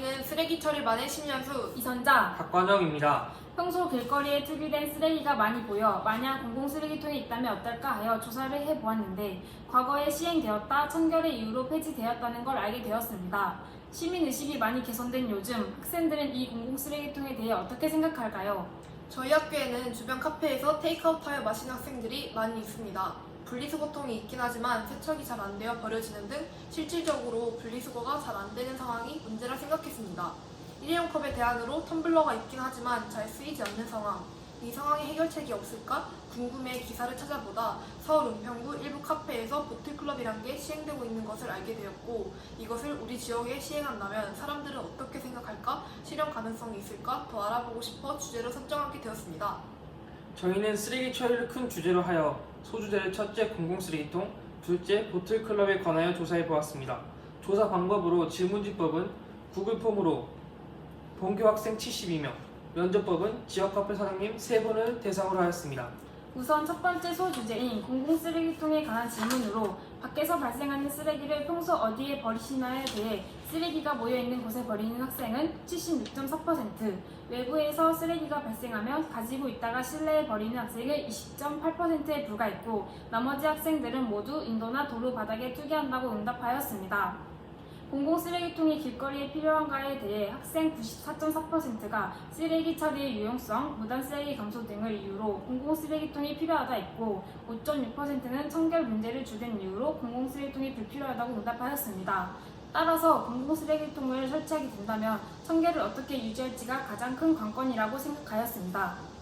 저희는 쓰레기 처리반의 심연수 이선자, 박관영입니다. 평소 길거리에 투기된 쓰레기가 많이 보여 만약 공공쓰레기통이 있다면 어떨까 하여 조사를 해보았는데 과거에 시행되었다 청결의 이유로 폐지되었다는 걸 알게 되었습니다. 시민의식이 많이 개선된 요즘 학생들은 이 공공쓰레기통에 대해 어떻게 생각할까요? 저희 학교에는 주변 카페에서 테이크아웃하여 마시는 학생들이 많이 있습니다. 분리수거통이 있긴 하지만 세척이 잘 안 되어 버려지는 등 실질적으로 분리수거가 잘 안 되는 상황이 문제라 생각했습니다. 일회용 컵의 대안으로 텀블러가 있긴 하지만 잘 쓰이지 않는 상황. 이 상황에 해결책이 없을까 궁금해 기사를 찾아보다 서울 은평구 일부 카페에서 보틀클럽이란 게 시행되고 있는 것을 알게 되었고 이것을 우리 지역에 시행한다면 사람들은 어떻게 생각할까? 실현 가능성이 있을까? 더 알아보고 싶어 주제로 선정하게 되었습니다. 저희는 쓰레기 처리를 큰 주제로 하여 소주제를 첫째 공공쓰레기통, 둘째 보틀클럽에 관하여 조사해 보았습니다. 조사 방법으로 질문지법은 구글 폼으로 본교 학생 72명, 면접법은 지역 카페 사장님 3분을 대상으로 하였습니다. 우선 첫 번째 소주제인 공공쓰레기통에 관한 질문으로 밖에서 발생하는 쓰레기를 평소 어디에 버리시나에 대해 쓰레기가 모여있는 곳에 버리는 학생은 76.4%, 외부에서 쓰레기가 발생하면 가지고 있다가 실내에 버리는 학생은 20.8%에 불과했고 나머지 학생들은 모두 인도나 도로 바닥에 투기한다고 응답하였습니다. 공공쓰레기통이 길거리에 필요한가에 대해 학생 94.4%가 쓰레기 처리의 유용성, 무단 쓰레기 감소 등을 이유로 공공쓰레기통이 필요하다 했고 5.6%는 청결 문제를 주된 이유로 공공쓰레기통이 불필요하다고 응답하였습니다. 따라서 공공쓰레기통을 설치하게 된다면 청결을 어떻게 유지할지가 가장 큰 관건이라고 생각하였습니다.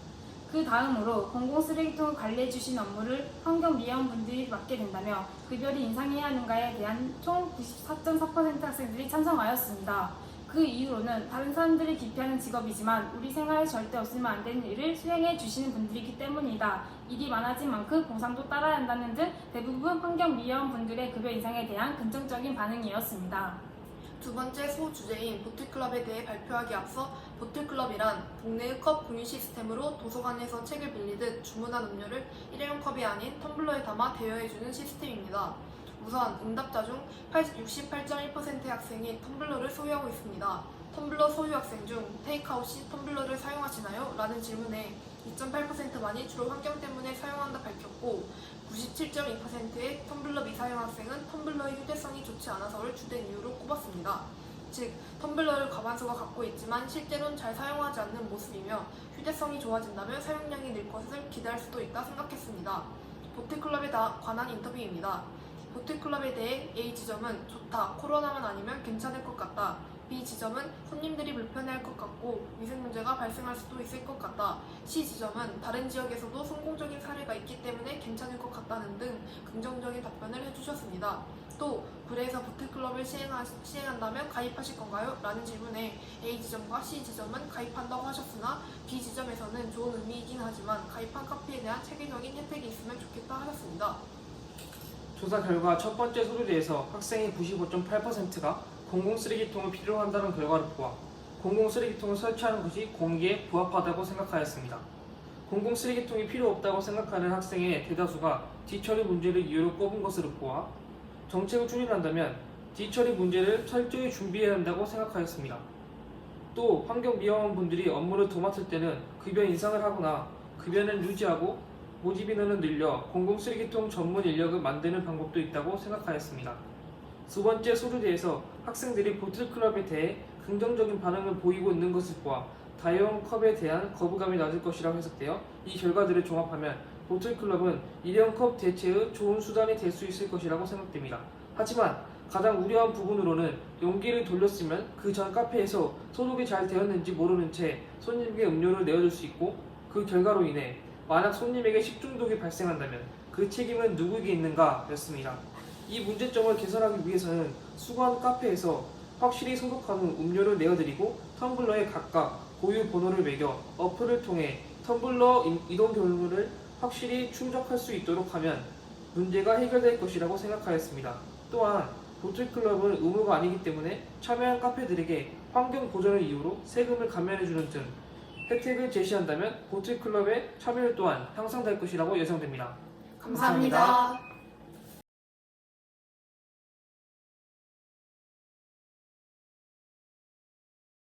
그 다음으로 공공쓰레기통을 관리해주신 업무를 환경미화원분들이 맡게 된다며 급여를 인상해야 하는가에 대한 총 94.4% 학생들이 찬성하였습니다. 그 이유로는 다른 사람들이 기피하는 직업이지만 우리 생활에 절대 없으면 안 되는 일을 수행해 주시는 분들이기 때문이다. 일이 많아진 만큼 보상도 따라야 한다는 등 대부분 환경미화원분들의 급여 인상에 대한 긍정적인 반응이었습니다. 두 번째 소주제인 보틀클럽에 대해 발표하기 앞서 보틀클럽이란 동네의 컵 공유 시스템으로 도서관에서 책을 빌리듯 주문한 음료를 일회용 컵이 아닌 텀블러에 담아 대여해주는 시스템입니다. 우선 응답자 중 68.1%의 학생이 텀블러를 소유하고 있습니다. 텀블러 소유 학생 중 테이크아웃 시 텀블러를 사용하시나요? 라는 질문에 2.8%만이 주로 환경 때문에 사용한다 밝혔고 97.2%의 텀블러 미사용 학생은 텀블러의 휴대성이 좋지 않아서를 주된 이유로 꼽았습니다. 즉, 텀블러를 과반수가 갖고 있지만 실제로는 잘 사용하지 않는 모습이며 휴대성이 좋아진다면 사용량이 늘 것을 기대할 수도 있다 생각했습니다. 보틀클럽에 관한 인터뷰입니다. 보틀클럽에 대해 A 지점은 좋다, 코로나만 아니면 괜찮을 것 같다. B 지점은 손님들이 불편해할 것 같고 위생 문제가 발생할 수도 있을 것 같다. C 지점은 다른 지역에서도 성공적인 사례가 있기 때문에 괜찮을 것 같다는 등 긍정적인 답변을 해주셨습니다. 또 구례에서 보틀클럽을 시행한다면 가입하실 건가요? 라는 질문에 A 지점과 C 지점은 가입한다고 하셨으나 B 지점에서는 좋은 의미이긴 하지만 가입한 카페에 대한 체계적인 혜택이 있으면 좋겠다 하셨습니다. 조사 결과 첫 번째 소주제에서 학생의 95.8%가 공공쓰레기통을 필요로 한다는 결과를 보아 공공쓰레기통을 설치하는 것이 공익에 부합하다고 생각하였습니다. 공공쓰레기통이 필요 없다고 생각하는 학생의 대다수가 뒤처리 문제를 이유로 꼽은 것으로 보아 정책을 추진한다면 뒤처리 문제를 철저히 준비해야 한다고 생각하였습니다. 또 환경미화원분들이 업무를 도맡을 때는 급여 인상을 하거나 급여는 유지하고 모집 인원을 늘려 공공쓰레기통 전문 인력을 만드는 방법도 있다고 생각하였습니다. 두 번째 소주제에서 학생들이 보틀클럽에 대해 긍정적인 반응을 보이고 있는 것을 보아 다회용 컵에 대한 거부감이 낮을 것이라고 해석되어 이 결과들을 종합하면 보틀클럽은 일회용 컵 대체의 좋은 수단이 될 수 있을 것이라고 생각됩니다. 하지만 가장 우려한 부분으로는 용기를 돌렸으면 그 전 카페에서 소독이 잘 되었는지 모르는 채 손님에게 음료를 내어줄 수 있고 그 결과로 인해 만약 손님에게 식중독이 발생한다면 그 책임은 누구에게 있는가 였습니다. 이 문제점을 개선하기 위해서는 수거한 카페에서 확실히 소독한 후 음료를 내어드리고 텀블러에 각각 고유 번호를 매겨 어플을 통해 텀블러 이동 경로를 확실히 충족할 수 있도록 하면 문제가 해결될 것이라고 생각하였습니다. 또한 보틀클럽은 의무가 아니기 때문에 참여한 카페들에게 환경 보전을 이유로 세금을 감면해주는 등 혜택을 제시한다면 보틀클럽의 참여율 또한 향상될 것이라고 예상됩니다. 감사합니다.